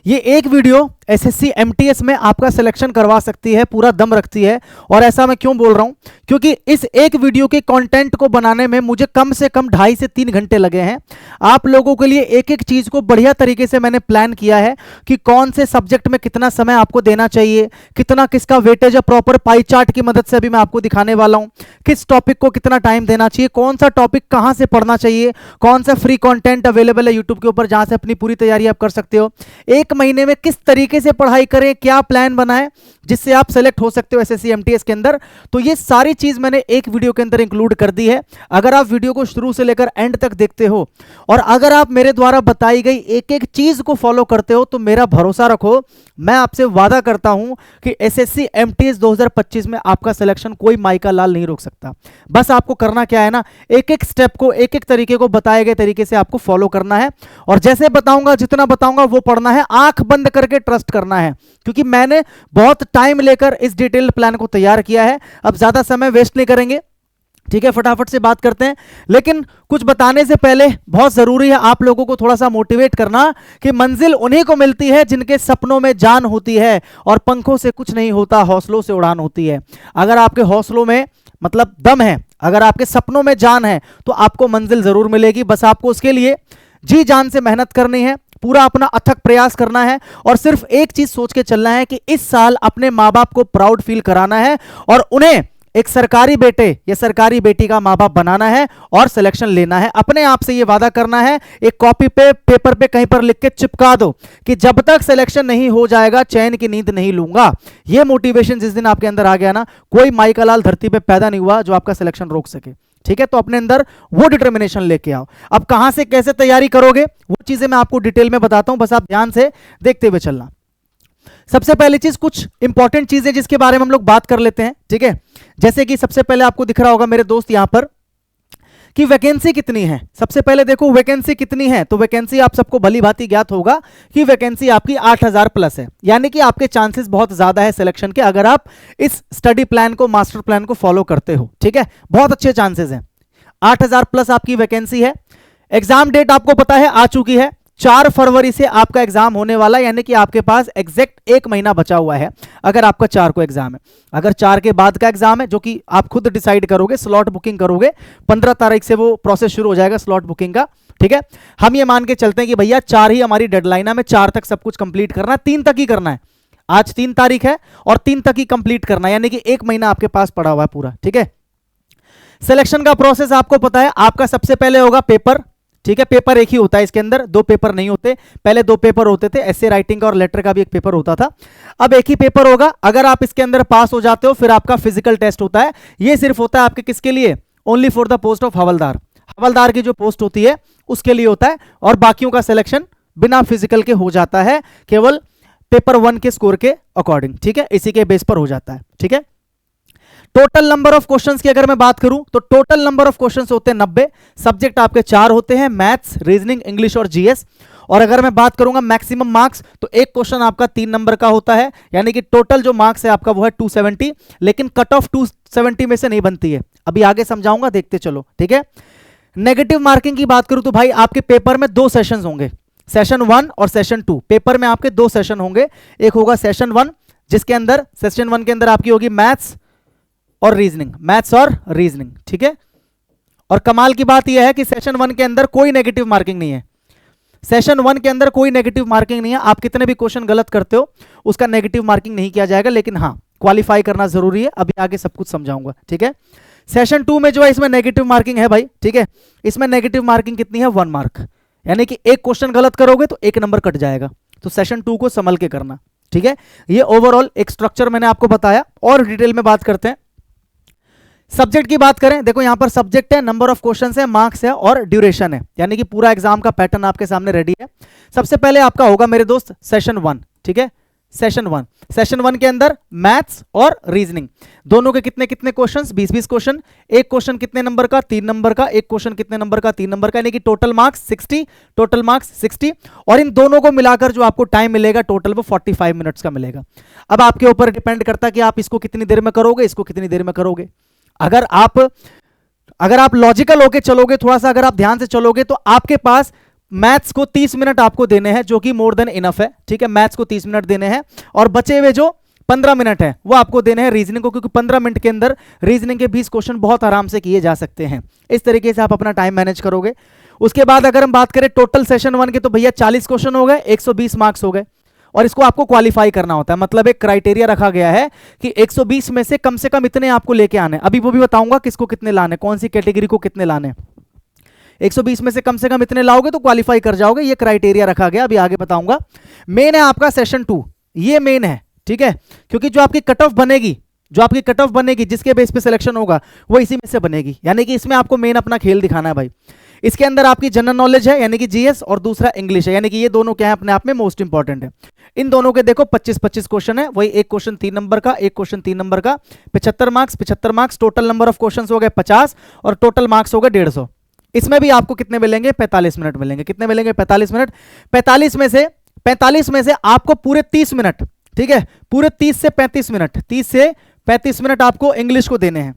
ये एक video SSC MTS में आपका सिलेक्शन करवा सकती है, पूरा दम रखती है। और ऐसा मैं क्यों बोल रहा हूं, क्योंकि इस एक वीडियो के कंटेंट को बनाने में मुझे कम से कम 2.5 से 3 घंटे लगे हैं। आप लोगों के लिए एक एक चीज को बढ़िया तरीके से मैंने प्लान किया है कि कौन से सब्जेक्ट में कितना समय आपको देना चाहिए, कितना किसका वेटेज है, प्रॉपर पाई चार्ट की मदद से भी मैं आपको दिखाने वाला हूं। किस टॉपिक को कितना टाइम देना चाहिए, कौन सा टॉपिक कहां से पढ़ना चाहिए, कौन सा फ्री कंटेंट अवेलेबल है यूट्यूब के ऊपर जहां से अपनी पूरी तैयारी आप कर सकते हो। एक महीने में किस तरीके से पढ़ाई करें, क्या प्लान बनाएं जिससे आप सेलेक्ट हो सकते हो एसएससी एमटीएस के अंदर। तो ये सारी चीज मैंने एक वीडियो के अंदर इंक्लूड कर दी है। अगर आप वीडियो को शुरू से लेकर एंड तक देखते हो और अगर आप मेरे द्वारा बताई गई एक एक चीज को फॉलो करते हो तो मेरा भरोसा रखो, मैं आपसे वादा करता हूं कि एसएससी एमटीएस 2025 में आपका सिलेक्शन कोई माइका लाल नहीं रोक सकता। बस आपको करना क्या है ना, एक एक स्टेप को, एक एक तरीके को बताए गए तरीके से आपको फॉलो करना है और जैसे बताऊंगा, जितना बताऊंगा वो पढ़ना है, आंख बंद करके ट्रस्ट करना है, क्योंकि मैंने बहुत टाइम लेकर इस डिटेल्ड प्लान को तैयार किया है। अब ज्यादा समय वेस्ट नहीं करेंगे, ठीक है, फटाफट से बात करते हैं। लेकिन कुछ बताने से पहले बहुत जरूरी है आप लोगों को थोड़ा सा मोटिवेट करना कि मंजिल उन्हीं को मिलती है जिनके सपनों में जान होती है और पंखों से कुछ नहीं होता, हौसलों से उड़ान होती है। अगर आपके हौसलों में मतलब दम है, अगर आपके सपनों में जान है तो आपको मंजिल जरूर मिलेगी। बस आपको उसके लिए जी जान से मेहनत करनी है, पूरा अपना अथक प्रयास करना है और सिर्फ एक चीज सोच के चलना है कि इस साल अपने माँ बाप को प्राउड फील कराना है और उन्हें एक सरकारी बेटे या सरकारी बेटी का माँ बाप बनाना है और सिलेक्शन लेना है। अपने आप से ये वादा करना है, एक कॉपी पे, पेपर पे कहीं पर लिख के चिपका दो कि जब तक सिलेक्शन नहीं हो जाएगा चैन की नींद नहीं लूंगा। ये मोटिवेशन जिस दिन आपके अंदर आ गया ना, कोई माइका लाल धरती पे पैदा नहीं हुआ जो आपका सिलेक्शन रोक सके, ठीक है। तो अपने अंदर वो डिटर्मिनेशन लेके आओ। अब कहां से कैसे तैयारी करोगे वो चीजें मैं आपको डिटेल में बताता हूं, बस आप ध्यान से देखते हुए चलना। सबसे पहली चीज, कुछ इंपॉर्टेंट चीजें जिसके बारे में हम लोग बात कर लेते हैं, ठीक है। जैसे कि सबसे पहले आपको दिख रहा होगा मेरे दोस्त यहां पर कि वैकेंसी कितनी है। सबसे पहले देखो वैकेंसी कितनी है, तो वैकेंसी आप सबको भली भांति ज्ञात होगा कि वैकेंसी आपकी 8000 प्लस है, यानी कि आपके चांसेस बहुत ज्यादा है सिलेक्शन के अगर आप इस स्टडी प्लान को, मास्टर प्लान को फॉलो करते हो, ठीक है। बहुत अच्छे चांसेस हैं, 8000 प्लस आपकी वैकेंसी है। एग्जाम डेट आपको पता है आ चुकी है, 4 फरवरी से आपका एग्जाम होने वाला है, यानी कि आपके पास एग्जैक्ट 1 महीना बचा हुआ है अगर आपका 4 को एग्जाम है। अगर 4 के बाद का एग्जाम है, जो कि आप खुद डिसाइड करोगे, स्लॉट बुकिंग करोगे, 15 तारीख से वो प्रोसेस शुरू हो जाएगा स्लॉट बुकिंग का, ठीक है। हम ये मान के चलते हैं कि भैया 4 ही हमारी डेडलाइन है, हमें 4 तक सब कुछ कंप्लीट करना है, 3 तक ही करना है। आज 3 तारीख है और 3 तक ही कंप्लीट करना है, यानी कि 1 महीना आपके पास पड़ा हुआ है पूरा, ठीक है। सिलेक्शन का प्रोसेस आपको पता है, आपका सबसे पहले होगा पेपर, ठीक है। पेपर एक ही होता है इसके अंदर, 2 पेपर नहीं होते। पहले 2 पेपर होते थे, एसे राइटिंग का और लेटर का भी एक पेपर होता था, अब एक ही पेपर होगा। अगर आप इसके अंदर पास हो जाते हो फिर आपका फिजिकल टेस्ट होता है। ये सिर्फ होता है आपके किसके लिए, only for the post of हवलदार। हवलदार की जो पोस्ट होती है उसके लिए होता है और बाकियों का सिलेक्शन बिना फिजिकल के हो जाता है, केवल पेपर 1 के स्कोर के अकॉर्डिंग, ठीक है। इसी के बेस पर हो जाता है, ठीक है। टोटल नंबर ऑफ क्वेश्चंस की अगर मैं बात करूं तो टोटल नंबर ऑफ क्वेश्चंस होते हैं 90। सब्जेक्ट आपके 4 होते हैं, मैथ्स, रीजनिंग, इंग्लिश और जीएस। और अगर मैं बात करूंगा मैक्सिमम मार्क्स तो एक क्वेश्चन आपका 3 नंबर का होता है, यानी कि टोटल जो मार्क्स है आपका वो है 270, लेकिन कट ऑफ 270 में से नहीं बनती है, अभी आगे समझाऊंगा, देखते चलो, ठीक है। नेगेटिव मार्किंग की बात करूं तो भाई आपके पेपर में 2 सेशंस होंगे, सेशन 1 और सेशन 2। पेपर में आपके 2 सेशन होंगे, एक होगा सेशन 1 जिसके अंदर, सेशन 1 के अंदर आपकी होगी मैथ्स और रीजनिंग, मैथ्स और रीजनिंग, ठीक है। और कमाल की बात यह है कि सेशन 1 के अंदर कोई नेगेटिव मार्किंग नहीं है, सेशन 1 के अंदर कोई नेगेटिव मार्किंग नहीं है। आप कितने भी क्वेश्चन गलत करते हो उसका नेगेटिव मार्किंग नहीं किया जाएगा, लेकिन हाँ क्वालिफाई करना जरूरी है, अभी आगे सब कुछ समझाऊंगा, ठीक है। सेशन 2 में जो है इसमें नेगेटिव मार्किंग है भाई, ठीक है। इसमें नेगेटिव मार्किंग कितनी है, 1 मार्क, यानी कि एक क्वेश्चन गलत करोगे तो 1 नंबर कट जाएगा। तो सेशन 2 को संभल के करना, ठीक है। ये ओवरऑल एक स्ट्रक्चर मैंने आपको बताया और डिटेल में बात करते हैं। सब्जेक्ट की बात करें, देखो यहां पर सब्जेक्ट है, नंबर ऑफ क्वेश्चंस है, मार्क्स है और ड्यूरेशन है, यानी कि पूरा एग्जाम का पैटर्न आपके सामने रेडी है। सबसे पहले आपका होगा मेरे दोस्त सेशन 1, ठीक है। सेशन 1 के अंदर मैथ्स और रीजनिंग दोनों के कितने कितने क्वेश्चंस, 20-20 क्वेश्चन। एक क्वेश्चन कितने नंबर का, 3 नंबर का। एक क्वेश्चन कितने नंबर का, 3 नंबर का, यानी कि टोटल मार्क्स 60। और इन दोनों को मिलाकर जो आपको टाइम मिलेगा टोटल वो 45 मिनट्स का मिलेगा। अब आपके ऊपर डिपेंड करता है कि आप इसको कितनी देर में करोगे, इसको कितनी देर में करोगे। अगर आप लॉजिकल होके चलोगे, थोड़ा सा अगर आप ध्यान से चलोगे तो आपके पास मैथ्स को 30 मिनट आपको देने हैं, जो कि मोर देन इनफ है, ठीक है। मैथ्स को 30 मिनट देने हैं और बचे हुए जो 15 मिनट है वो आपको देने हैं रीजनिंग को, क्योंकि 15 मिनट के अंदर रीजनिंग के 20 क्वेश्चन बहुत आराम से किए जा सकते हैं। इस तरीके से आप अपना टाइम मैनेज करोगे। उसके बाद अगर हम बात करें टोटल सेशन 1 के, तो भैया 40 क्वेश्चन हो गए, 120 मार्क्स हो गए, और इसको आपको क्वालिफाई करना होता है। मतलब एक क्राइटेरिया रखा गया है कि 120 में से कम इतने आपको लेके आने। अभी वो भी बताऊंगा किसको कितने लाने, कौन सी कैटेगरी को कितने लाने। 120 में से कम इतने लाओगे तो क्वालिफाई कर जाओगे, ये क्राइटेरिया रखा गया, अभी आगे बताऊंगा। मेन है आपका सेशन 2, ये मेन है, ठीक है, क्योंकि जो आपकी कट ऑफ बनेगी, जिसके बेस पे सिलेक्शन होगा वो इसी में से बनेगी। यानी कि इसमें आपको मेन अपना खेल दिखाना है भाई। इसके अंदर आपकी जनरल नॉलेज है यानी कि जीएस, और दूसरा इंग्लिश है, यानी कि ये दोनों क्या है अपने आप में मोस्ट इंपॉर्टेंट है। इन दोनों के देखो 25-25 क्वेश्चन है, वही एक क्वेश्चन 3 नंबर का, एक क्वेश्चन 3 नंबर का, 75 marks, total number of question हो गए 50 और टोटल मार्क्स हो गए 150। इसमें भी आपको कितने मिलेंगे, 45 मिनट मिलेंगे। कितने मिलेंगे, 45 मिनट। 45 में से आपको पूरे 30 मिनट, ठीक है, पूरे 30 से 35 मिनट आपको इंग्लिश को देने हैं।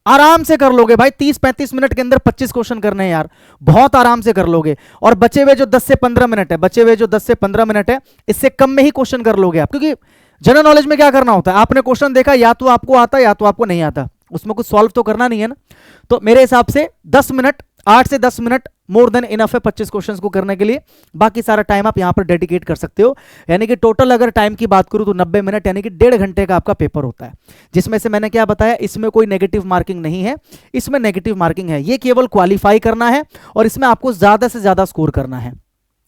आराम से कर लोगे भाई, 30-35 मिनट के अंदर 25 क्वेश्चन करने हैं यार, बहुत आराम से कर लोगे। और बचे हुए जो 10 से 15 मिनट है, इससे कम में ही क्वेश्चन कर लोगे आप, क्योंकि जनरल नॉलेज में क्या करना होता है, आपने क्वेश्चन देखा, या तो आपको आता या तो आपको नहीं आता, उसमें कुछ सॉल्व तो करना नहीं है ना। तो मेरे हिसाब से 10 मिनट, 8 से 10 मिनट मोर देन इनफ है 25 क्वेश्चंस को करने के लिए। बाकी सारा टाइम आप यहां पर डेडिकेट कर सकते हो। यानी कि टोटल अगर टाइम की बात करूं तो 90 मिनट यानी कि 1.5 घंटे का आपका पेपर होता है, जिसमें से मैंने क्या बताया, इसमें कोई नेगेटिव मार्किंग नहीं है, इसमें नेगेटिव मार्किंग है, ये केवल क्वालिफाई करना है और इसमें आपको ज्यादा से ज्यादा स्कोर करना है।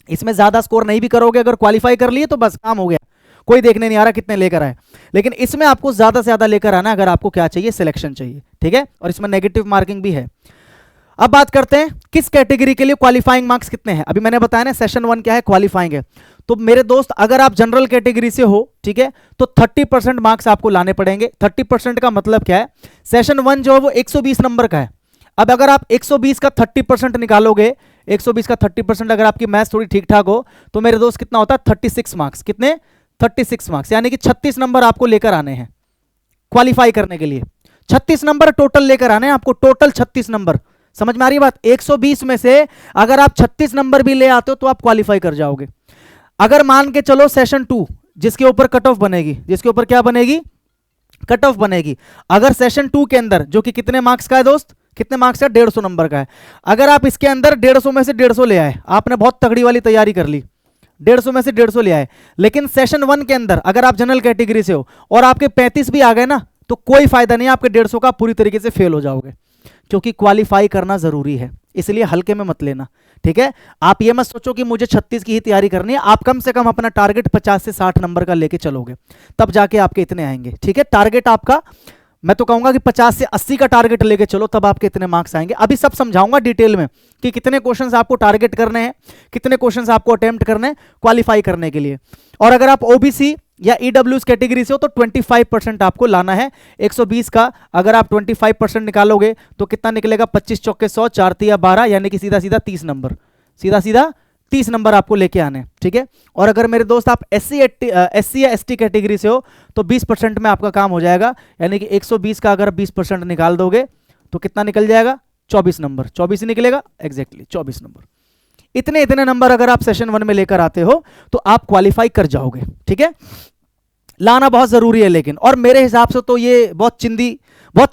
इसमें ज्यादा स्कोर नहीं भी करोगे, अगर क्वालिफाई कर लिए तो बस काम हो गया, कोई देखने नहीं आ रहा कितने लेकर आए। लेकिन इसमें आपको ज्यादा से ज्यादा लेकर आना, अगर आपको क्या चाहिए, सिलेक्शन चाहिए, ठीक है। और इसमें नेगेटिव मार्किंग भी है। अब बात करते हैं किस कैटेगरी के लिए क्वालिफाइंग मार्क्स कितने हैं। अभी मैंने बताया ना सेशन 1 क्या है, क्वालिफाइंग है। तो मेरे दोस्त अगर आप जनरल कैटेगरी से हो, ठीक है, तो 30% मार्क्स आपको लाने पड़ेंगे। 30% का मतलब क्या है, सेशन 1 जो है वो 120 नंबर का है। अब अगर आप 120 का 30% निकालोगे, 120 का 30% अगर आपकी मैथ्स थोड़ी ठीक ठाक हो, तो मेरे दोस्त कितना होता है, 36 मार्क्स। कितने, 36 मार्क्स, यानी कि 36 नंबर आपको लेकर आने हैं क्वालिफाई करने के लिए। 36 नंबर टोटल लेकर आने हैं आपको, टोटल 36 नंबर। समझ में आ रही बात, 120 में से अगर आप 36 नंबर भी ले आते हो तो आप क्वालिफाई कर जाओगे। अगर मान के चलो सेशन 2 जिसके ऊपर कट ऑफ बनेगी, जिसके ऊपर क्या बनेगी, कट ऑफ बनेगी, अगर सेशन 2 के अंदर जो कि कितने मार्क्स का है दोस्त, कितने मार्क्स का, 150 नंबर का है, अगर आप इसके अंदर 150 में से 150 ले आए, आपने बहुत तगड़ी वाली तैयारी कर ली, 150 में से 150 ले आए, लेकिन सेशन 1 के अंदर अगर आप जनरल कैटेगरी से हो और आपके 35 भी आ गए ना, तो कोई फायदा नहीं, आपके 150 का पूरी तरीके से फेल हो जाओगे, क्योंकि क्वालिफाई करना जरूरी है, इसलिए हल्के में मत लेना, ठीक है। आप ये मत सोचो कि मुझे 36 की ही तैयारी करनी है, आप कम से कम अपना टारगेट 50 से 60 नंबर का लेके चलोगे, तब जाके आपके इतने आएंगे, ठीक है। टारगेट आपका, मैं तो कहूंगा कि 50 से 80 का टारगेट लेके चलो, तब आपके इतने मार्क्स आएंगे। अभी सब समझाऊंगा डिटेल में कि कितने क्वेश्चंस आपको टारगेट करने हैं, कितने क्वेश्चंस आपको अटेम्प्ट करने हैं क्वालिफाई करने के लिए। और अगर आप ओबीसी या ईडब्ल्यूएस कैटेगरी से हो तो 25% आपको लाना है 120 का। अगर आप 25% निकालोगे तो कितना निकलेगा, 25 चौके 100, 4 तिया 12, यानी कि सीधा सीधा 30 नंबर, सीधा सीधा 30 नंबर आपको लेके आने, ठीक है। और अगर मेरे दोस्त आप एससी या एसटी कैटेगरी से हो तो 20% में आपका काम हो जाएगा, यानी कि 120 का अगर 20% निकाल दोगे तो कितना निकल जाएगा, 24 नंबर, 24 निकलेगा, एग्जैक्टली 24 नंबर। इतने इतने नंबर अगर आप सेशन 1 में लेकर आते हो तो आप क्वालिफाई कर जाओगे, ठीक है। लाना बहुत जरूरी है लेकिन, और मेरे हिसाब से तो ये बहुत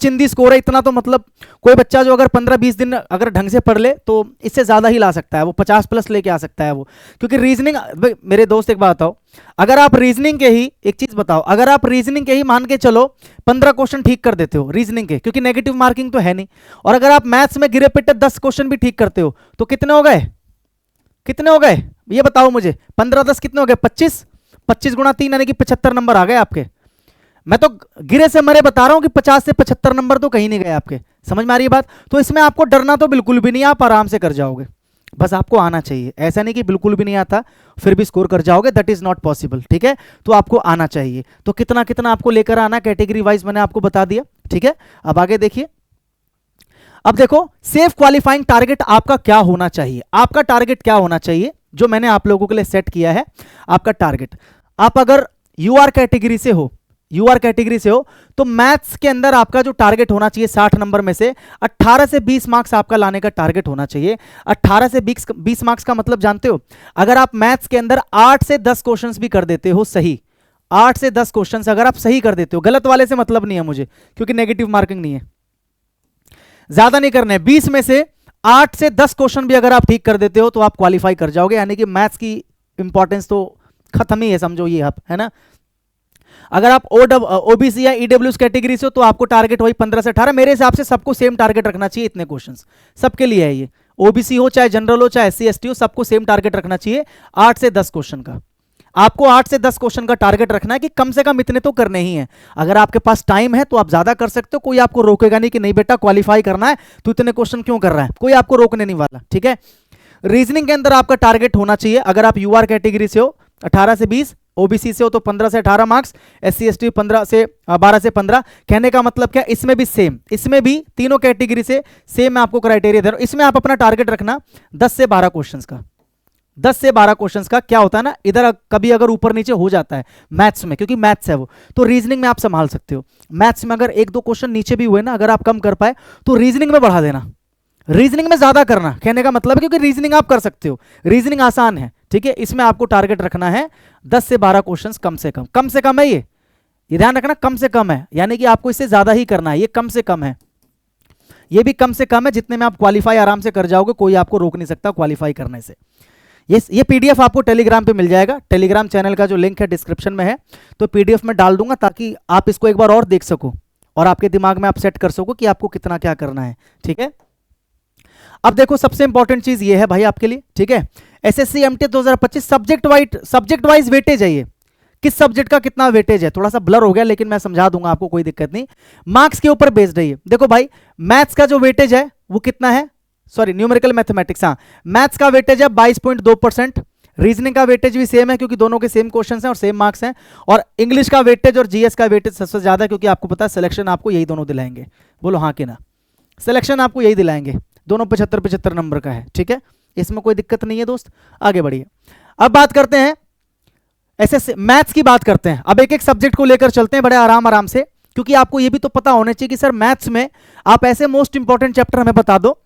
चिंदी स्कोर है। इतना तो मतलब कोई बच्चा जो अगर 15-20 दिन अगर ढंग से पढ़ ले तो इससे ज्यादा ही ला सकता है, वो 50+ लेके आ सकता है वो, क्योंकि रीजनिंग, मेरे दोस्त एक बात बताओ, अगर आप रीजनिंग के ही, एक चीज बताओ, अगर आप रीजनिंग के ही मान के चलो 15 क्वेश्चन ठीक कर देते हो रीजनिंग के, क्योंकि नेगेटिव मार्किंग तो है नहीं, और अगर आप मैथ्स में गिरे पिटे 10 क्वेश्चन भी ठीक करते हो तो कितने हो गए, कितने हो गए ये बताओ मुझे, 15-10 कितने हो गए, 25, 25 गुणा 3 यानी कि 75 नंबर आ गए आपके। मैं तो गिरे से मरे बता रहा हूं कि 50 से 75 नंबर तो कहीं नहीं गए आपके, समझ में आ रही है बात। तो इसमें आपको डरना तो बिल्कुल भी नहीं, आप आराम से कर जाओगे, बस आपको आना चाहिए। ऐसा नहीं कि बिल्कुल भी नहीं आता फिर भी स्कोर कर जाओगे, दैट इज नॉट पॉसिबल, ठीक है। तो आपको आना चाहिए, तो कितना कितना आपको लेकर आना कैटेगरी वाइज मैंने आपको बता दिया, ठीक है। अब आगे देखिए, अब देखो सेफ क्वालिफाइंग टारगेट आपका क्या होना चाहिए, आपका टारगेट क्या होना चाहिए जो मैंने आप लोगों के लिए सेट किया है। आपका टारगेट, आप अगर यूआर कैटेगरी से हो यूआर कैटेगरी से हो, तो मैथ्स के अंदर आपका जो टारगेट होना चाहिए 60 नंबर में से 18 से 20 मार्क्स आपका लाने का टारगेट होना चाहिए। 18 से 20 मार्क्स का मतलब जानते हो, अगर आप मैथ्स के अंदर 8 से 10 क्वेश्चंस भी कर देते हो सही, 8 से 10 क्वेश्चंस अगर आप सही कर देते हो, गलत वाले से मतलब नहीं है मुझे, क्योंकि नेगेटिव मार्किंग नहीं है, ज्यादा नहीं करना है, 20 में से 8 से 10 क्वेश्चन भी अगर आप ठीक कर देते हो तो आप क्वालिफाई कर जाओगे, यानी कि मैथ्स की इंपॉर्टेंस तो खत्म ही है, समझो ये आप, है ना। अगर आप ओबीसी या ईडब्ल्यूएस कैटेगरी से हो तो आपको टारगेट वही 15 से 18, मेरे हिसाब से सबको सेम टारगेट रखना चाहिए, इतने क्वेश्चंस सबके लिए है ये, ओबीसी हो चाहे जनरल हो चाहे एससी एसटी हो, सबको सेम टारगेट रखना चाहिए 8 से 10 क्वेश्चन का। आपको 8 से 10 क्वेश्चन का टारगेट रखना है कि कम से कम इतने तो करने ही हैं। अगर आपके पास टाइम है तो आप ज्यादा कर सकते हो, कोई आपको रोकेगा नहीं कि नहीं बेटा क्वालिफाई करना है तो इतने क्वेश्चन क्यों कर रहा है, कोई आपको रोकने नहीं वाला, ठीक है। रीजनिंग के अंदर आपका टारगेट होना चाहिए, अगर आप यूआर कैटेगरी से हो 18 से 20, ओबीसी से हो तो 15 से 18 मार्क्स, एससी एसटी 12 से 15। कहने का मतलब क्या, इसमें भी सेम, इसमें भी तीनों कैटेगरी से सेम मैं आपको क्राइटेरिया दे रहा हूं। इसमें आप अपना टारगेट रखना 10 से 12 क्वेश्चंस का, 10 से 12 क्वेश्चंस का। क्या होता है ना, इधर कभी अगर ऊपर नीचे हो जाता है मैथ्स में, क्योंकि मैथ्स है वो, तो रीजनिंग में आप संभाल सकते हो। मैथ्स में अगर 1-2 क्वेश्चन नीचे भी हुए ना, अगर आप कम कर पाए तो रीजनिंग में बढ़ा देना, रीजनिंग में ज्यादा करना, कहने का मतलब है, क्योंकि रीजनिंग आप कर सकते हो, रीजनिंग आसान है, ठीक है। इसमें आपको टारगेट रखना है 10 से 12 क्वेश्चंस कम से कम है, ये ध्यान रखना, कम से कम है, यानी कि आपको इससे ज्यादा ही करना है, ये कम से कम है, ये भी कम से कम है, जितने में आप क्वालिफाई आराम से कर जाओगे, कोई आपको रोक नहीं सकता क्वालिफाई करने से। ये पीडीएफ आपको टेलीग्राम पे मिल जाएगा, टेलीग्राम चैनल का जो लिंक है डिस्क्रिप्शन में है, तो पीडीएफ में डाल दूंगा ताकि आप इसको एक बार और देख सको और आपके दिमाग में आप सेट कर सको कि आपको कितना क्या करना है, ठीक है। अब देखो सबसे इंपॉर्टेंट चीज ये है भाई आपके लिए, ठीक है, SSC MT 2025 subject wise weightage है, ये किस सब्जेक्ट का कितना वेटेज है, थोड़ा सा ब्लर हो गया लेकिन मैं समझा दूंगा आपको, कोई दिक्कत नहीं, मार्क्स के ऊपर बेस्ड है ये। देखो भाई मैथ्स का जो वेटेज है वो कितना है, सॉरी न्यूमेरिकल मैथमेटिक्स, हाँ मैथ्स का वेटेज है 22.2%, रीजनिंग का वेटेज भी सेम है क्योंकि दोनों के सेम क्वेश्चंस हैं और सेम मार्क्स हैं, और इंग्लिश का वेटेज और जीएस का वेटेज सबसे ज्यादा है, क्योंकि आपको पता है सिलेक्शन आपको यही दोनों दिलाएंगे, बोलो हाँ कि ना, सिलेक्शन आपको यही दिलाएंगे, दोनों 75-75 नंबर का है, ठीक है, इसमें कोई दिक्कत नहीं है दोस्त। आगे बढ़िए, अब बात करते हैं ऐसे मैथ्स की बात करते हैं, अब एक एक सब्जेक्ट को लेकर चलते हैं बड़े आराम से, क्योंकि आपको ये भी तो पता होना चाहिए कि सर मैथ्स में आप ऐसे मोस्ट इंपॉर्टेंट चैप्टर हमें बता दो,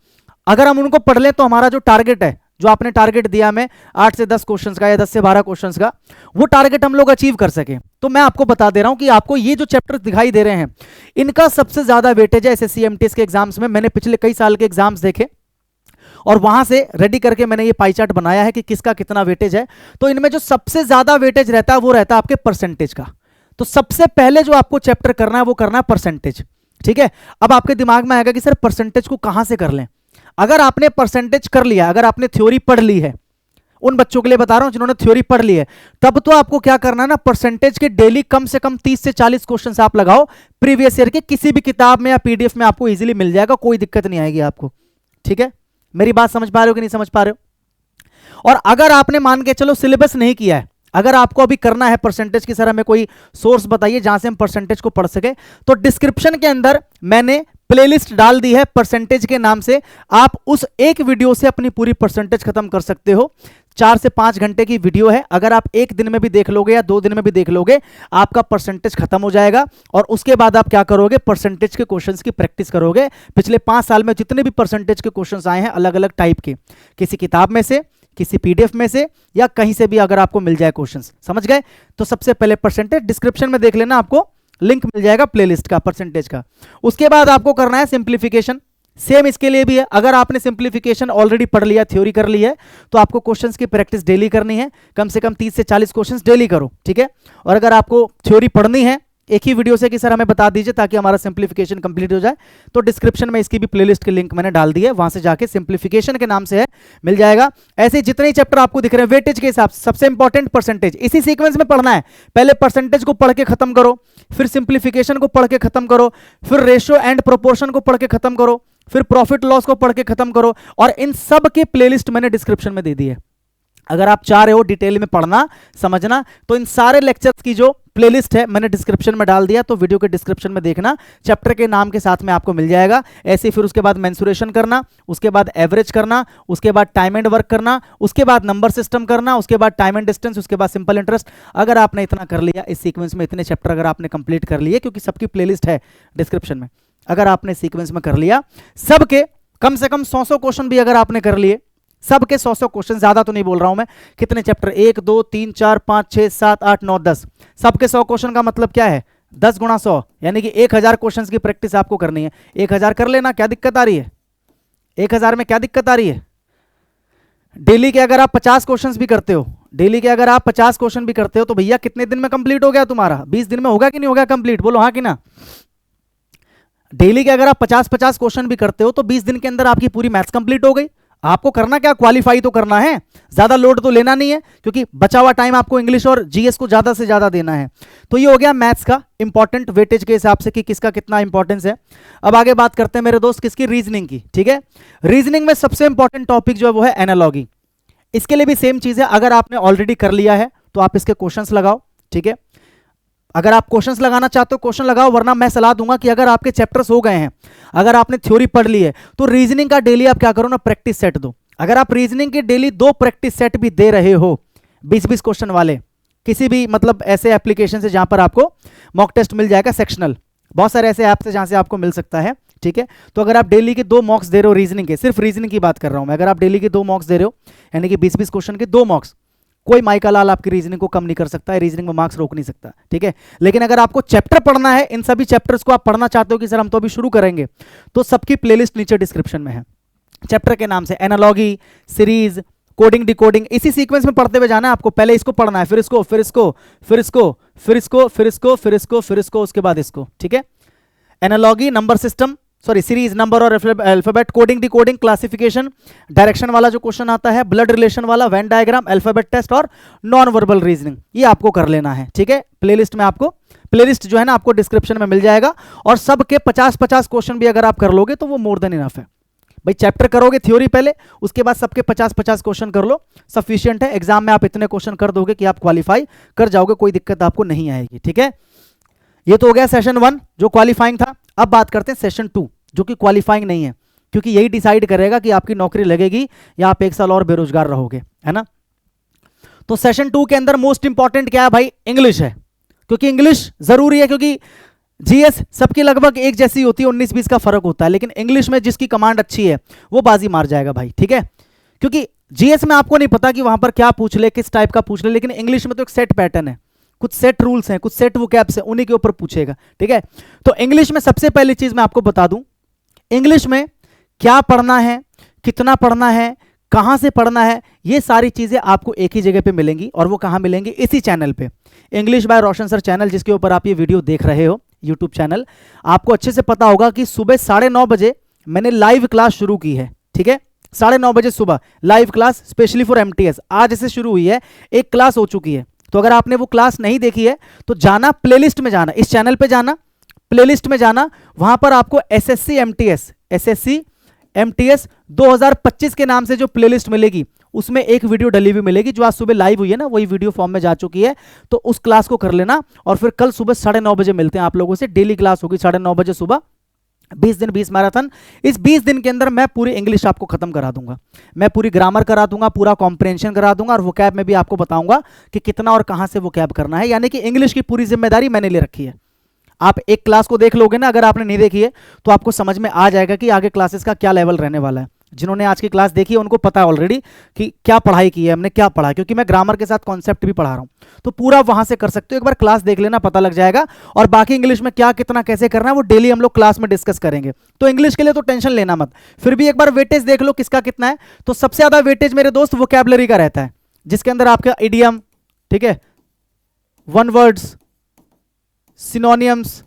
अगर हम उनको पढ़ लें तो हमारा जो टारगेट है, जो आपने टारगेट दिया हमें 8 से 10 क्वेश्चंस का या 10 से 12 क्वेश्चंस का, वो टारगेट हम लोग अचीव कर सके। तो मैं आपको बता दे रहा हूं कि आपको ये जो चैप्टर दिखाई दे रहे हैं इनका सबसे ज्यादा वेटेज है एसएससी एमटीएस के एग्जाम्स में। मैंने पिछले कई साल के एग्जाम्स देखे और वहां से रेडी करके मैंने ये पाई चार्ट बनाया है कि किसका कितना वेटेज है। तो इनमें जो सबसे ज्यादा वेटेज रहता है वो रहता है आपके परसेंटेज का। तो सबसे पहले जो आपको चैप्टर करना है वो करना है परसेंटेज, ठीक है। अब आपके दिमाग में आएगा कि सर परसेंटेज को कहां से कर लें। अगर आपने परसेंटेज कर लिया, अगर आपने थ्योरी पढ़ ली है, उन बच्चों के लिए बता रहा हूं जिन्होंने थ्योरी पढ़ ली है, तब तो आपको क्या करना है ना, परसेंटेज के डेली कम से कम 30 से 40 क्वेश्चंस आप लगाओ, प्रीवियस ईयर के किसी भी किताब में या पीडीएफ में आपको इजीली मिल जाएगा, कोई दिक्कत नहीं आएगी आपको, ठीक है। मेरी बात समझ पा रहे हो कि नहीं समझ पा रहे हो। और अगर आपने मान के चलो सिलेबस नहीं किया है, अगर आपको अभी करना है परसेंटेज की, सर हमें कोई सोर्स बताइए जहां से हम परसेंटेज को पढ़ सके, तो डिस्क्रिप्शन के अंदर मैंने प्लेलिस्ट डाल दी है परसेंटेज के नाम से। आप उस एक वीडियो से अपनी पूरी परसेंटेज खत्म कर सकते हो। 4 से 5 घंटे की वीडियो है, अगर आप एक दिन में भी देख लोगे या 2 दिन में भी देख लोगे, आपका परसेंटेज खत्म हो जाएगा। और उसके बाद आप क्या करोगे, परसेंटेज के क्वेश्चंस की प्रैक्टिस करोगे। पिछले 5 साल में जितने भी परसेंटेज के क्वेश्चंस आए हैं अलग अलग टाइप के, किसी किताब में से, किसी पीडीएफ में से, या कहीं से भी अगर आपको मिल जाए क्वेश्चंस, समझ गए। तो सबसे पहले परसेंटेज डिस्क्रिप्शन में देख लेना, आपको लिंक मिल जाएगा प्लेलिस्ट का परसेंटेज का। उसके बाद आपको करना है सिंप्लीफिकेशन, सेम इसके लिए भी है। अगर आपने सिंप्लीफिकेशन ऑलरेडी पढ़ लिया, थ्योरी कर ली है, तो आपको क्वेश्चंस की प्रैक्टिस डेली करनी है, कम से कम 30 से 40 क्वेश्चंस डेली करो, ठीक है। और अगर आपको थ्योरी पढ़नी है एक ही वीडियो से कि सर हमें बता दीजिए ताकि हमारा सिंप्लीफिकेशन कंप्लीट हो जाए, तो डिस्क्रिप्शन में इसकी भी प्लेलिस्ट की लिंक मैंने डाल दी है, वहां से जाके सिंप्लीफिकेशन के नाम से है, मिल जाएगा। ऐसे जितने चैप्टर आपको दिख रहे हैं वेटेज के हिसाब से, सबसे इंपॉर्टेंट परसेंटेज, इसी सीक्वेंस में पढ़ना है। पहले परसेंटेज को पढ़ के खत्म करो, फिर सिंप्लीफिकेशन को पढ़ के खत्म करो, फिर रेशियो एंड प्रोपोर्शन को पढ़ के खत्म करो, फिर प्रॉफिट लॉस को पढ़ के खत्म करो। और इन सब की प्लेलिस्ट मैंने डिस्क्रिप्शन में दे दी है। अगर आप चाह रहे हो डिटेल में पढ़ना समझना, तो इन सारे लेक्चर्स की जो प्लेलिस्ट है मैंने डिस्क्रिप्शन में डाल दिया, तो वीडियो के डिस्क्रिप्शन में देखना, चैप्टर के नाम के साथ में आपको मिल जाएगा। ऐसे फिर उसके बाद मेंसुरेशन करना, उसके बाद एवरेज करना, उसके बाद टाइम एंड वर्क करना, उसके बाद नंबर सिस्टम करना, उसके बाद टाइम एंड डिस्टेंस, उसके बाद सिंपल इंटरेस्ट। अगर आपने इतना कर लिया इस सीक्वेंस में, इतने चैप्टर अगर आपने कंप्लीट कर लिए, क्योंकि सबकी प्लेलिस्ट है डिस्क्रिप्शन में, अगर आपने सीक्वेंस में कर लिया सबके कम से कम 100 क्वेश्चन भी अगर आपने कर लिए, सबके 100 क्वेश्चन, ज्यादा तो नहीं बोल रहा हूं मैं, कितने चैप्टर 1 2 3 4 5 6 7 8 9 10, सबके 100 क्वेश्चन का मतलब क्या है 10 गुणा 100, यानी कि 1000 क्वेश्चन की प्रैक्टिस आपको करनी है। 1000 कर लेना, क्या दिक्कत आ रही है? 1000 में क्या दिक्कत आ रही है? डेली के अगर आप 50 क्वेश्चन भी करते हो, डेली के अगर आप 50 क्वेश्चन भी करते हो, तो भैया कितने दिन में कंप्लीट हो गया तुम्हारा? 20 दिन में होगा कि नहीं होगा कंप्लीट? बोलो हाँ कि ना। डेली के अगर आप 50 क्वेश्चन भी करते हो तो 20 दिन के अंदर आपकी पूरी मैथ्स कंप्लीट हो गई। आपको करना क्या, क्वालिफाई तो करना है, ज्यादा लोड तो लेना नहीं है, क्योंकि बचा हुआ टाइम आपको इंग्लिश और जीएस को ज्यादा से ज्यादा देना है। तो ये हो गया मैथ्स का इंपॉर्टेंट वेटेज के हिसाब से कि किसका कितना इंपॉर्टेंस है। अब आगे बात करते हैं मेरे दोस्त किसकी, रीजनिंग की। ठीक है, रीजनिंग में सबसे इंपॉर्टेंट टॉपिक जो है वो है एनालॉगी। इसके लिए भी सेम चीज है, अगर आपने ऑलरेडी कर लिया है तो आप इसके क्वेश्चंस लगाओ। ठीक है, अगर आप क्वेश्चंस लगाना चाहते हो क्वेश्चन लगाओ, वरना मैं सलाह दूंगा कि अगर आपके चैप्टर्स हो गए हैं, अगर आपने थ्योरी पढ़ ली है, तो रीजनिंग का डेली आप क्या करो ना, प्रैक्टिस सेट दो। अगर आप रीजनिंग के डेली 2 प्रैक्टिस सेट भी दे रहे हो 20-20 क्वेश्चन वाले, किसी भी मतलब ऐसे एप्लीकेशन से जहां पर आपको मॉक टेस्ट मिल जाएगा सेक्शनल, बहुत सारे ऐसे ऐप से जहां से आपको मिल सकता है। ठीक है, तो अगर आप डेली के 2 मॉक्स दे रहे हो रीजनिंग के, सिर्फ रीजनिंग की बात कर रहा हूं मैं, अगर आप डेली के 2 मॉक्स दे रहे हो, यानी कि 20-20 क्वेश्चन के 2 मॉक्स, कोई माइका लाल आपकी रीजनिंग को कम नहीं कर सकता है, रीजनिंग में मार्क्स रोक नहीं सकता। ठीक है, लेकिन अगर आपको चैप्टर पढ़ना है, इन सभी चैप्टर्स को आप पढ़ना चाहते हो कि सर हम तो अभी शुरू करेंगे, तो सबकी प्लेलिस्ट नीचे डिस्क्रिप्शन में है, चैप्टर के नाम से एनालॉगी, सीरीज, कोडिंग, डिकोडिंग, इसी सीक्वेंस में पढ़ते हुए जाना है आपको। पहले इसको पढ़ना है, फिर इसको, फिर इसको, फिर इसको, फिर इसको, फिर इसको, फिर इसको, फिर इसको, उसके बाद इसको। ठीक है, analogy, number system, sorry series, number और alphabet, coding, decoding, classification, direction वाला जो क्वेश्चन आता है, ब्लड रिलेशन वाला, वेन डायग्राम, अल्फाबेट टेस्ट और नॉन वर्बल रीजनिंग, ये आपको कर लेना है। ठीक है, प्लेलिस्ट में आपको, प्लेलिस्ट जो है ना आपको डिस्क्रिप्शन में मिल जाएगा, और सबके 50-50 क्वेश्चन भी अगर आप कर लोगे तो वो मोर देन इनफ है भाई। चैप्टर करोगे थ्योरी पहले, उसके बाद सबके 50-50 क्वेश्चन कर लो, सफिशिएंट है। एग्जाम में आप इतने क्वेश्चन कर दोगे कि आप क्वालिफाई कर जाओगे, कोई दिक्कत आपको नहीं आएगी। ठीक है, ये तो हो गया सेशन 1 जो क्वालिफाइंग था। अब बात करते हैं सेशन 2 जो कि क्वालिफाइंग नहीं है, क्योंकि यही डिसाइड करेगा कि आपकी नौकरी लगेगी या आप 1 साल और बेरोजगार रहोगे, है ना। तो सेशन 2 के अंदर मोस्ट इंपॉर्टेंट क्या है भाई, इंग्लिश है, क्योंकि इंग्लिश जरूरी है, क्योंकि जीएस सबकी लगभग एक जैसी होती है, 19-20 का फर्क होता है, लेकिन इंग्लिश में जिसकी कमांड अच्छी है वो बाजी मार जाएगा भाई। ठीक है, क्योंकि जीएस में आपको नहीं पता कि वहां पर क्या पूछ ले, किस टाइप का पूछ ले, लेकिन इंग्लिश में तो एक सेट पैटर्न है, कुछ सेट रूल्स हैं, कुछ सेट वोकैब्स हैं, उन्हीं के ऊपर पूछेगा। ठीक है, तो इंग्लिश में सबसे पहली चीज मैं आपको बता दूं, इंग्लिश में क्या पढ़ना है, कितना पढ़ना है, कहां से पढ़ना है, ये सारी चीजें आपको एक ही जगह पे मिलेंगी। और वो कहां मिलेंगी, इसी चैनल पे, English by Roshan sir channel, जिसके ऊपर आप ये वीडियो देख रहे हो, यूट्यूब चैनल। आपको अच्छे से पता होगा कि सुबह 9:30 बजे मैंने लाइव क्लास शुरू की है। ठीक है, 9:30 बजे सुबह live class specially for MTS, आज से शुरू हुई है, एक क्लास हो चुकी है। तो अगर आपने वो क्लास नहीं देखी है तो जाना, प्लेलिस्ट में जाना, इस चैनल पे जाना, प्लेलिस्ट में जाना, वहां पर आपको एसएससी एमटीएस 2025 के नाम से जो प्लेलिस्ट मिलेगी, उसमें एक वीडियो डली हुई मिलेगी, जो आज सुबह लाइव हुई है ना, वही वीडियो फॉर्म में जा चुकी है। तो उस क्लास को कर लेना, और फिर कल सुबह 9:30 बजे मिलते हैं आप लोगों से। डेली क्लास होगी 9:30 बजे सुबह, 20 दिन 20 मैराथन। इस 20 दिन के अंदर मैं पूरी इंग्लिश आपको खत्म करा दूंगा, मैं पूरी ग्रामर करा दूंगा, पूरा कॉम्प्रिहेंशन करा दूंगा, और वोकैब में भी आपको बताऊंगा कि कितना और कहां से वोकैब करना है। यानी कि इंग्लिश की पूरी जिम्मेदारी मैंने ले रखी है। आप एक क्लास को देख लोगे ना, अगर आपने नहीं देखी है तो आपको समझ में आ जाएगा कि आगे क्लासेस का क्या लेवल रहने वाला है। जिन्होंने आज की क्लास देखी है उनको पता है ऑलरेडी कि क्या पढ़ाई की है हमने, क्या पढ़ा, क्योंकि मैं ग्रामर के साथ कॉन्सेप्ट भी पढ़ा रहा हूं, तो पूरा वहां से कर सकते हो। एक बार क्लास देख लेना, पता लग जाएगा। और बाकी इंग्लिश में क्या कितना कैसे करना है वो डेली हम लोग क्लास में डिस्कस करेंगे। तो इंग्लिश के लिए तो टेंशन लेना मत, फिर भी एक बार वेटेज देख लो किसका कितना है। तो सबसे ज्यादा वेटेज मेरे दोस्त वोकैबुलरी का रहता है, जिसके अंदर आपका इडियम, ठीक है, one words, synonyms,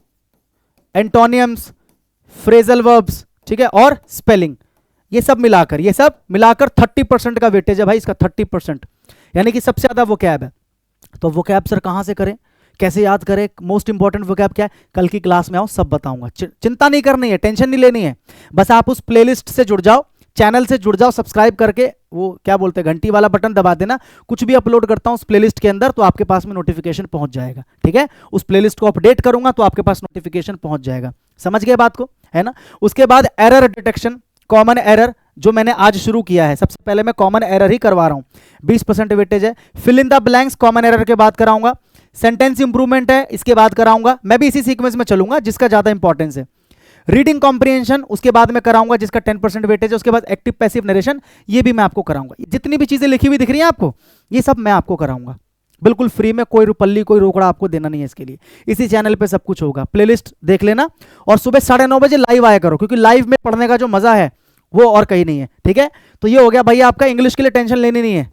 एंटोनियम्स, phrasal verbs, ठीक है, और स्पेलिंग, ये सब मिलाकर 30% का वेटेज है भाई इसका, 30%, यानी कि सबसे ज्यादा वोकैब है। तो वोकैब सर कहां से करें, कैसे याद करें, मोस्ट इंपॉर्टेंट वोकैब क्या है, कल की क्लास में आओ सब बताऊंगा। चिंता नहीं करनी है, टेंशन नहीं लेनी है, बस आप उस प्लेलिस्ट से जुड़ जाओ, चैनल से जुड़ जाओ सब्सक्राइब करके, वो क्या बोलते हैं घंटी वाला बटन दबा देना, कुछ भी अपलोड करता हूं उस प्लेलिस्ट के अंदर तो आपके पास में नोटिफिकेशन पहुंच जाएगा। ठीक है, उस प्लेलिस्ट को अपडेट करूंगा तो आपके पास नोटिफिकेशन पहुंच जाएगा। समझ गए बात को, है ना। उसके बाद एरर डिटेक्शन, कॉमन एरर जो मैंने आज शुरू किया है, सबसे पहले मैं कॉमन एरर ही करवा रहा हूं, 20% वेटेज है। Fill in the blanks common error के बाद कराऊंगा। सेंटेंस इंप्रूवमेंट है, इसके बाद कराऊंगा। मैं भी इसी सीक्वेंस में चलूंगा जिसका ज्यादा इंपॉर्टेंस है। रीडिंग कॉम्प्रिहेंशन उसके बाद में कराऊंगा जिसका 10% वेटेज है। उसके बाद एक्टिव पैसिव नरेशन, ये भी मैं आपको कराऊंगा। जितनी भी चीजें लिखी हुई दिख रही हैं आपको, ये सब मैं आपको कराऊंगा बिल्कुल फ्री में, कोई रुपल्ली कोई रोकड़ा आपको देना नहीं है इसके लिए। इसी चैनल पे सब कुछ होगा, प्लेलिस्ट देख लेना और सुबह 9:30 बजे लाइव आया करो, क्योंकि लाइव में पढ़ने का जो मजा है वो और कहीं नहीं है। ठीक है, तो ये हो गया भैया आपका, इंग्लिश के लिए टेंशन लेनी नहीं है।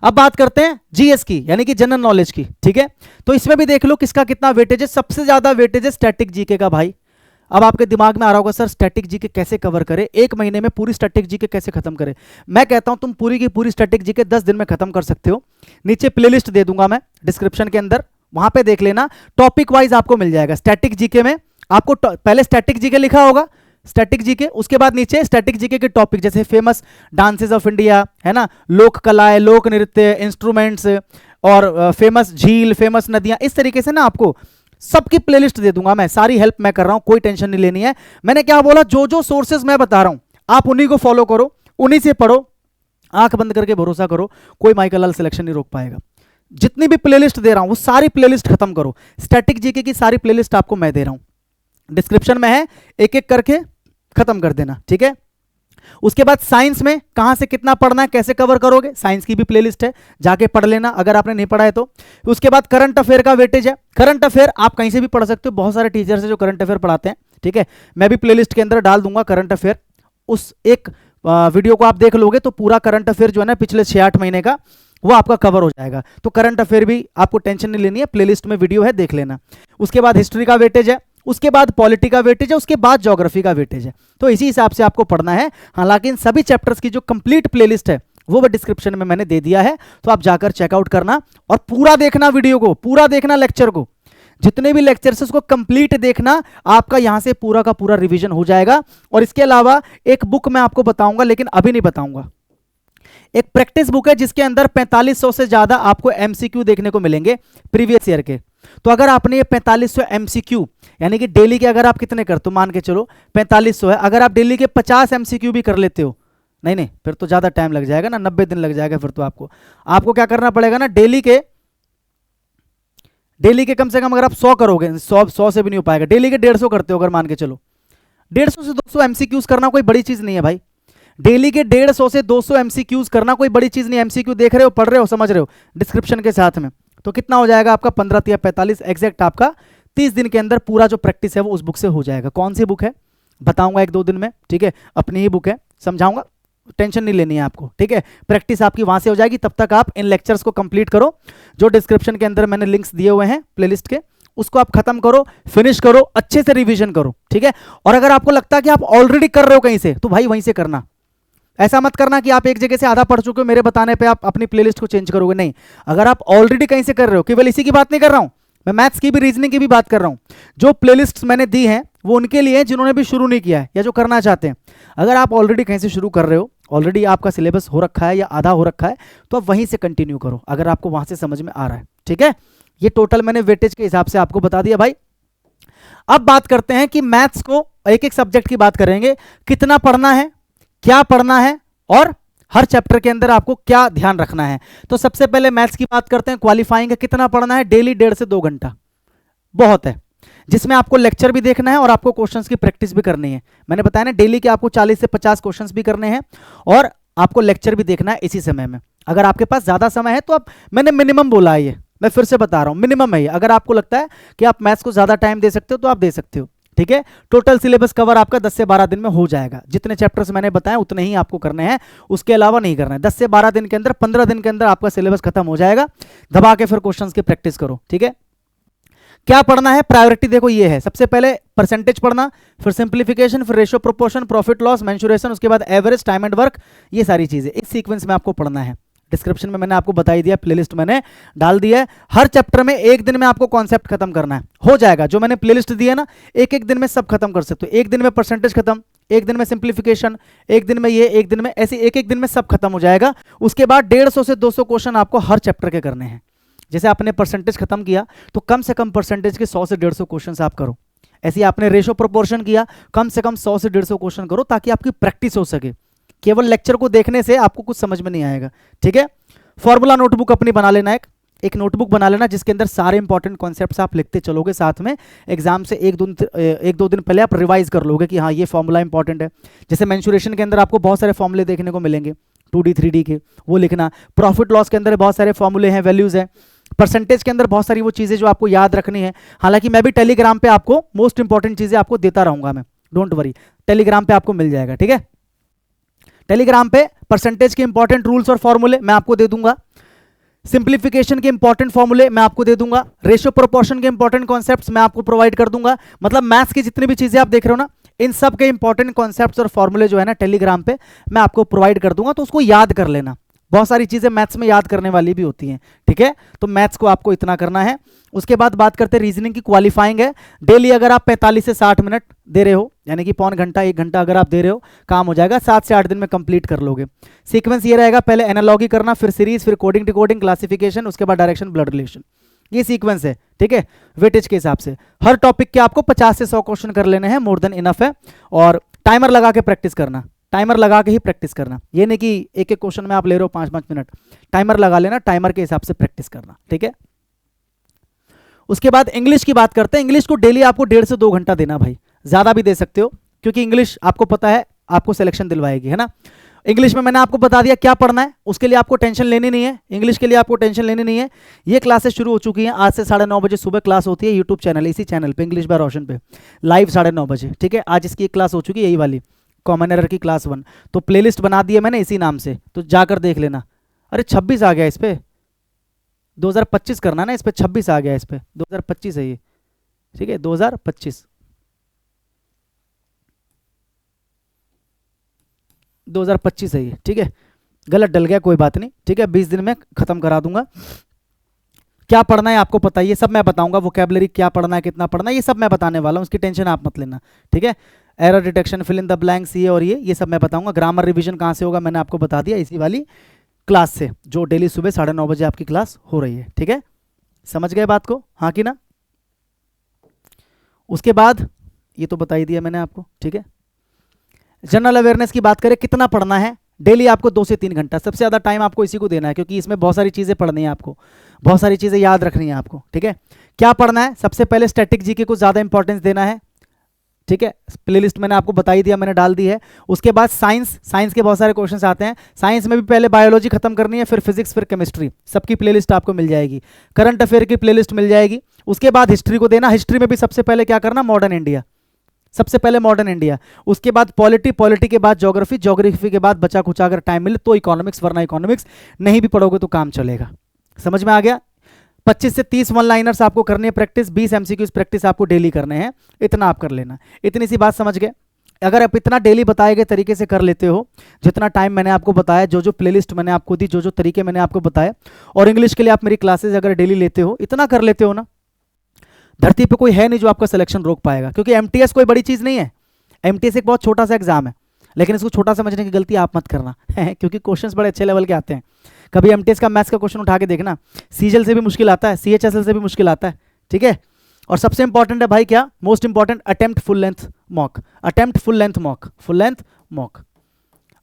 अब बात करते हैं जीएस की, यानी कि जनरल नॉलेज की। ठीक है, तो इसमें भी देख लो किसका कितना वेटेज है। सबसे ज्यादा वेटेज है स्टैटिक जीके का भाई। अब आपके दिमाग में आ रहा होगा सर स्टैटिक जीके कैसे कवर करें, एक महीने में पूरी स्टैटिक जीके कैसे खत्म करें। मैं कहता हूं तुम पूरी की पूरी स्टैटिक जीके 10 दिन में खत्म कर सकते हो। नीचे प्लेलिस्ट दे दूंगा मैं डिस्क्रिप्शन के अंदर, वहां पे देख लेना, टॉपिक वाइज आपको मिल जाएगा। स्टैटिक जीके में आपको पहले स्टैटिक जीके लिखा होगा, स्टैटिक जीके, उसके बाद नीचे स्टैटिक जीके के टॉपिक जैसे फेमस डांसेस ऑफ इंडिया, है ना, लोक कलाएं, लोक नृत्य, इंस्ट्रूमेंट्स और फेमस झील, फेमस नदियां, इस तरीके से ना आपको सबकी प्लेलिस्ट दे दूंगा मैं। सारी हेल्प मैं कर रहा हूं, कोई टेंशन नहीं लेनी है। मैंने क्या बोला, जो जो सोर्सेज मैं बता रहा हूं आप उन्हीं को फॉलो करो, उन्हीं से पढ़ो, आंख बंद करके भरोसा करो, कोई माइकल लाल सिलेक्शन नहीं रोक पाएगा। जितनी भी प्लेलिस्ट दे रहा हूं वो सारी प्लेलिस्ट खत्म करो। स्टैटिक जीके की सारी प्लेलिस्ट आपको मैं दे रहा हूं, डिस्क्रिप्शन में है, एक एक करके खत्म कर देना। ठीक है, उसके बाद साइंस में कहां से कितना पढ़ना है, कैसे कवर करोगे, साइंस की भी प्लेलिस्ट है, जाके पढ़ लेना अगर आपने नहीं पढ़ा है तो। उसके बाद करंट अफेयर का वेटेज है। करंट अफेयर आप कहीं से भी पढ़ सकते हो, बहुत सारे टीचर्स हैं जो करंट अफेयर पढ़ाते हैं। ठीक है, मैं भी प्लेलिस्ट के अंदर डाल दूंगा करंट अफेयर। उस एक वीडियो को आप देख लोगे तो पूरा करंट अफेयर जो है ना पिछले 6-8 महीने का वो आपका कवर हो जाएगा। तो करंट अफेयर भी आपको टेंशन नहीं लेनी है, प्लेलिस्ट में वीडियो है, देख लेना। उसके बाद हिस्ट्री का वेटेज है, उसके बाद पॉलिटी का वेटेज है, उसके बाद ज्योग्राफी का वेटेज है। तो इसी हिसाब से आपको पढ़ना है। हालांकि इन सभी चैप्टर्स की जो कंप्लीट प्लेलिस्ट है वो डिस्क्रिप्शन में मैंने दे दिया है, तो आप जाकर चेकआउट करना और पूरा देखना वीडियो को, पूरा देखना लेक्चर को, जितने भी लेक्चर्स उसको कंप्लीट देखना, आपका यहां से पूरा का पूरा रिवीजन हो जाएगा। और इसके अलावा एक बुक मैं आपको बताऊंगा, लेकिन अभी नहीं बताऊंगा। एक प्रैक्टिस बुक है जिसके अंदर 4500 से ज्यादा आपको एमसीक्यू देखने को मिलेंगे प्रीवियस ईयर के। तो अगर आपने ये 4500 एमसीक्यू, यानी कि डेली के अगर आप कितने करते हो, मान के चलो 4500 है, अगर आप डेली के 50 एमसीक्यू भी कर लेते हो, नहीं फिर तो ज्यादा टाइम लग जाएगा ना, 90 दिन लग जाएगा। फिर तो आपको क्या करना पड़ेगा ना, डेली के कम से कम अगर आप 100 करोगे, 100 से भी नहीं हो पाएगा, डेली के 150 करते हो अगर मान के चलो, 150 से 200 एमसीक्यूज करना कोई बड़ी चीज नहीं है भाई। डेली के 150 से 200 एमसीक्यूज करना कोई बड़ी चीज नहीं है। एमसीक्यू देख रहे हो, पढ़ रहे हो, समझ रहे हो डिस्क्रिप्शन के साथ में, तो कितना हो जाएगा आपका 15 या 45 एग्जैक्ट, आपका 30 दिन के अंदर पूरा जो प्रैक्टिस है वो उस बुक से हो जाएगा। कौन सी बुक है बताऊंगा 1-2 दिन में, ठीक है, अपनी ही बुक है, समझाऊंगा, टेंशन नहीं लेनी है आपको। ठीक है, प्रैक्टिस आपकी वहां से हो जाएगी। तब तक आप इन लेक्चर्स को कंप्लीट करो, जो डिस्क्रिप्शन के अंदर मैंने लिंक्स दिए हुए हैं प्लेलिस्ट के, उसको आप खत्म करो, फिनिश करो, अच्छे से रिवीजन करो। ठीक है, और अगर आपको लगता है कि आप ऑलरेडी कर रहे हो कहीं से, तो भाई वहीं से करना। ऐसा मत करना कि आप एक जगह से आधा पढ़ चुके हो, मेरे बताने पे आप अपनी प्लेलिस्ट को चेंज करोगे, नहीं। अगर आप ऑलरेडी कहीं से कर रहे हो, केवल इसी की बात नहीं कर रहा हूं मैं, मैथ्स की भी, रीजनिंग की भी बात कर रहा हूं। जो प्लेलिस्ट मैंने दी है वो उनके लिए जिन्होंने भी शुरू नहीं किया है या जो करना चाहते हैं। अगर आप ऑलरेडी कहीं से शुरू कर रहे हो, ऑलरेडी आपका सिलेबस हो रखा है या आधा हो रखा है, तो आप वहीं से कंटिन्यू करो अगर आपको वहां से समझ में आ रहा है। ठीक है, ये टोटल मैंने वेटेज के हिसाब से आपको बता दिया भाई। अब बात करते हैं कि मैथ्स को एक एक सब्जेक्ट की बात करेंगे, कितना पढ़ना है, क्या पढ़ना है और हर चैप्टर के अंदर आपको क्या ध्यान रखना है। तो सबसे पहले मैथ्स की बात करते हैं। क्वालिफाइंग है, कितना पढ़ना है, डेली 1.5 से 2 घंटा बहुत है, जिसमें आपको लेक्चर भी देखना है और आपको क्वेश्चंस की प्रैक्टिस भी करनी है। मैंने बताया ना, डेली के आपको 40 से 50 क्वेश्चंस भी करने हैं और आपको लेक्चर भी देखना है इसी समय में। अगर आपके पास ज्यादा समय है तो आप, मैंने मिनिमम बोला है, ये मैं फिर से बता रहा हूं, मिनिमम है ये। अगर आपको लगता है कि आप मैथ्स को ज्यादा टाइम दे सकते हो तो आप दे सकते हो। ठीक है, टोटल सिलेबस कवर आपका 10 से 12 दिन में हो जाएगा। जितने चैप्टर्स मैंने बताए उतने ही आपको करने हैं, उसके अलावा नहीं करना है। 10 से 12 दिन के अंदर, 15 दिन के अंदर आपका सिलेबस खत्म हो जाएगा। दबा के फिर क्वेश्चंस की प्रैक्टिस करो। ठीक है, क्या पढ़ना है, प्रायोरिटी देखो ये है, सबसे पहले परसेंटेज पढ़ना, फिर सिंप्लीफिकेशन, फिर ratio proportion, profit loss, mensuration, उसके बाद एवरेज, टाइम एंड वर्क, ये सारी चीजें इस सीक्वेंस में आपको पढ़ना है। डिस्क्रिप्शन में मैंने आपको बता ही दिया, प्लेलिस्ट मैंने डाल दिया है। हर चैप्टर में एक दिन में आपको कॉन्सेप्ट खत्म करना है, हो जाएगा। जो मैंने प्लेलिस्ट दी है ना, एक एक दिन में सब खत्म कर सकते हो। एक दिन में परसेंटेज खत्म, एक दिन में सिंप्लीफिकेशन, एक दिन में ये, एक दिन में ऐसे, एक एक दिन में सब खत्म हो जाएगा। उसके बाद 150 से 200 क्वेश्चन आपको हर चैप्टर के करने हैं। जैसे आपने परसेंटेज खत्म किया तो कम से कम परसेंटेज के 100 से 150 क्वेश्चन आप करो। ऐसे ही आपने रेशो प्रोपोर्शन किया, कम से कम 100 से 150 क्वेश्चन करो ताकि आपकी प्रैक्टिस हो सके। केवल लेक्चर को देखने से आपको कुछ समझ में नहीं आएगा, ठीक है। फॉर्मूला नोटबुक अपनी बना लेना, एक नोटबुक बना लेना जिसके अंदर सारे इंपॉर्टेंट कॉन्सेप्ट्स आप लिखते चलोगे, साथ में एग्जाम से एक दो दिन पहले आप रिवाइज कर लोगे कि हाँ ये फॉर्मूला इंपॉर्टेंट है। जैसे मेंसुरेशन के अंदर आपको बहुत सारे फॉर्मूले देखने को मिलेंगे 2D 3D के, वो लिखना। प्रॉफिट लॉस के अंदर बहुत सारे फॉर्मूले हैं, वैल्यूज हैं। परसेंटेज के अंदर बहुत सारी वो चीज़ें जो आपको याद रखनी है। हालांकि मैं भी टेलीग्राम पे आपको मोस्ट इंपॉर्टेंट चीज़ें आपको देता रहूंगा, मैं डोंट वरी, टेलीग्राम पे आपको मिल जाएगा, ठीक है। टेलीग्राम पे परसेंटेज के इंपॉर्टेंट रूल्स और फॉर्मूले मैं आपको दे दूंगा, सिंप्लीफिकेशन के इंपॉर्टेंट फॉर्मूले मैं आपको दे दूंगा, रेशियो प्रोपोर्शन के इंपॉर्टेंट कॉन्सेप्ट्स मैं आपको प्रोवाइड कर दूंगा। मतलब मैथ्स की जितनी भी चीजें आप देख रहे हो ना, इन सब के इंपॉर्टेंट कॉन्सेप्ट्स और फॉर्मूले जो है ना टेलीग्राम पे मैं आपको प्रोवाइड कर दूंगा, तो उसको याद कर लेना। बहुत सारी चीजें मैथ्स में याद करने वाली भी होती हैं, ठीक है। तो मैथ्स को आपको इतना करना है। उसके बाद बात करते हैं रीजनिंग की। क्वालिफाइंग है, डेली अगर आप 45 से 60 मिनट दे रहे हो, यानी कि पौन घंटा 1 घंटा अगर आप दे रहे हो, काम हो जाएगा, 7 से 8 दिन में कंप्लीट कर लोगे। सीक्वेंस ये रहेगा, पहले एनालॉगी करना, फिर सीरीज, फिर कोडिंग डिकोडिंग, क्लासिफिकेशन, उसके बाद डायरेक्शन, ब्लड रिलेशन। ये सीक्वेंस है, ठीक है, वेटेज के हिसाब से। हर टॉपिक के आपको 50 से 100 क्वेश्चन कर लेने हैं, मोर देन इनफ है। और टाइमर लगा के प्रैक्टिस करना, टाइमर लगा के ही प्रैक्टिस करना। ये नहीं कि एक एक क्वेश्चन में आप ले रहे हो 5-5 मिनट, टाइमर लगा लेना, टाइमर के हिसाब से प्रैक्टिस करना, ठीक है। उसके बाद इंग्लिश की बात करते हैं। इंग्लिश को डेली आपको 1.5 से 2 घंटा देना भाई, ज्यादा भी दे सकते हो, क्योंकि इंग्लिश आपको पता है आपको सिलेक्शन दिलवाएगी, है ना। इंग्लिश में मैंने आपको बता दिया क्या पढ़ना है, उसके लिए आपको टेंशन लेनी नहीं है। इंग्लिश के लिए आपको टेंशन लेनी नहीं है। ये क्लासेस शुरू हो चुकी हैं, आज से 9:30 बजे सुबह क्लास होती है यूट्यूब चैनल, इसी चैनल पे इंग्लिश बाय रोशन पे लाइव 9:30 बजे, ठीक है। आज इसकी एक क्लास हो चुकी है, यही वाली कॉमन एरर की क्लास 1, तो प्लेलिस्ट बना दी है मैंने इसी नाम से, तो जाकर देख लेना। अरे 26 आ गया इस पे, 2025 करना ना, इस पे 26 आ गया, इस पे 2025 है ये, ठीक है, 2025 है ये, ठीक है। गलत डल गया, कोई बात नहीं, ठीक है, 20 दिन में खत्म करा दूंगा। क्या पढ़ना है आपको पता है, ये सब मैं बताऊंगा। वोकैबुलरी क्या पढ़ना है, कितना पढ़ना है, ये सब मैं बताने वाला हूँ, उसकी टेंशन आप मत लेना, ठीक है। Error detection, fill in the blanks, ये और ये सब मैं बताऊंगा। ग्रामर रिवीजन कहाँ से होगा मैंने आपको बता दिया, इसी वाली क्लास से, जो डेली सुबह 9:30 बजे आपकी क्लास हो रही है, ठीक है। समझ गए बात को, हाँ कि ना। उसके बाद ये तो बता ही दिया मैंने आपको, ठीक है। जनरल अवेयरनेस की बात करें, कितना पढ़ना है डेली आपको 2 से 3 घंटा, सबसे ज़्यादा टाइम आपको इसी को देना है, क्योंकि इसमें बहुत सारी चीज़ें पढ़नी है आपको, बहुत सारी चीज़ें याद रखनी है आपको, ठीक है। क्या पढ़ना है, सबसे पहले स्टैटिक जीके को ज़्यादा इंपॉर्टेंस देना है, ठीक है। प्लेलिस्ट मैंने आपको बता ही दिया, मैंने डाल दी है। उसके बाद साइंस के बहुत सारे क्वेश्चंस आते हैं। साइंस में भी पहले बायोलॉजी खत्म करनी है, फिर फिजिक्स, फिर केमिस्ट्री, सबकी प्लेलिस्ट आपको मिल जाएगी। करंट अफेयर की प्लेलिस्ट मिल जाएगी। उसके बाद हिस्ट्री को देना, हिस्ट्री में भी सबसे पहले क्या करना, मॉडर्न इंडिया, सबसे पहले मॉडर्न इंडिया। उसके बाद पॉलिटी के बाद ज्योग्राफी के बाद बचा कुचा अगर टाइम मिले तो इकोनॉमिक्स, वरना इकोनॉमिक्स नहीं भी पढ़ोगे तो काम चलेगा। समझ में आ गया। 25 से 30 वन लाइनर्स आपको करनी है प्रैक्टिस, 20 एमसीक्यूज प्रैक्टिस आपको डेली करने हैं, इतना आप कर लेना। इतनी सी बात समझ गए। अगर आप इतना डेली बताए गए तरीके से कर लेते हो, जितना टाइम मैंने आपको बताया, जो प्लेलिस्ट मैंने आपको दी, जो तरीके मैंने आपको बताए, और इंग्लिश के लिए आप मेरी क्लासेस अगर डेली लेते हो, इतना कर लेते हो ना, धरती पे कोई है नहीं जो आपका सिलेक्शन रोक पाएगा। क्योंकि एमटीएस कोई बड़ी चीज़ नहीं है, एमटीएस एक बहुत छोटा सा एग्जाम है, लेकिन इसको छोटा समझने की गलती आप मत करना क्योंकि क्वेश्चंस बड़े अच्छे लेवल के आते हैं। कभी एमटीएस का मैथ्स का क्वेश्चन उठा के देखना, सीजीएल से भी मुश्किल आता है, सीएचएसएल से भी मुश्किल आता है, ठीक है। और सबसे इंपॉर्टेंट है भाई क्या, most important, attempt full length mock, attempt full length mock.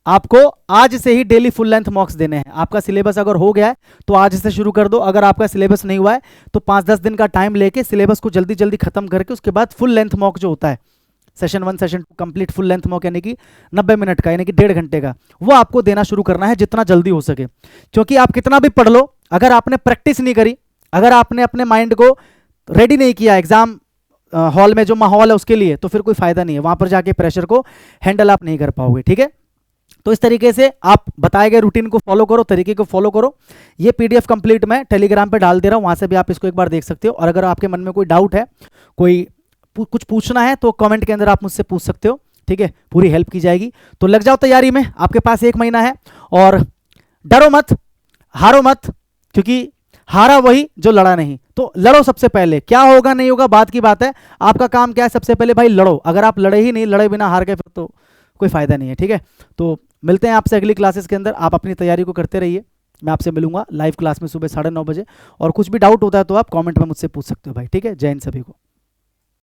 आपको आज से ही डेली फुल लेंथ मॉक्स देने हैं। आपका सिलेबस अगर हो गया है तो आज से शुरू कर दो, अगर आपका सिलेबस नहीं हुआ है तो 5-10 दिन का टाइम लेके सिलेबस को जल्दी जल्दी खत्म करके उसके बाद फुल लेंथ मॉक जो होता है, session 1 session 2 complete full length mock, यानी कि 90 मिनट का, यानी कि 1.5 घंटे का, वो आपको देना शुरू करना है जितना जल्दी हो सके। क्योंकि आप कितना भी पढ़ लो, अगर आपने प्रैक्टिस नहीं करी, अगर आपने अपने माइंड को रेडी नहीं किया एग्जाम हॉल में जो माहौल है उसके लिए, तो फिर कोई फायदा नहीं है, वहां पर जाके प्रेशर को हैंडल आप नहीं कर पाओगे, ठीक है। तो इस तरीके से आप बताए गए रूटीन को फॉलो करो, तरीके को फॉलो करो। ये पीडीएफ कंप्लीट मैं टेलीग्राम पे डाल दे रहा हूँ, वहां से भी आप इसको एक बार देख सकते हो। और अगर आपके मन में कोई डाउट है, कोई कुछ पूछना है, तो कमेंट के अंदर आप मुझसे पूछ सकते हो, ठीक है, पूरी हेल्प की जाएगी। तो लग जाओ तैयारी में, आपके पास 1 महीना है, और डरो मत, हारो मत, क्योंकि हारा वही जो लड़ा नहीं। तो लड़ो सबसे पहले, क्या होगा नहीं होगा बात की बात है, आपका काम क्या है, सबसे पहले भाई लड़ो। अगर आप लड़े ही नहीं, लड़े बिना हार गए, फिर तो कोई फ़ायदा नहीं है। ठीक है, तो मिलते हैं आपसे अगली क्लासेस के अंदर। आप अपनी तैयारी को करते रहिए, मैं आपसे मिलूंगा लाइव क्लास में सुबह 9:30 बजे। और कुछ भी डाउट होता है तो आप कमेंट में मुझसे पूछ सकते हो भाई। ठीक है, जय हिंद सभी को।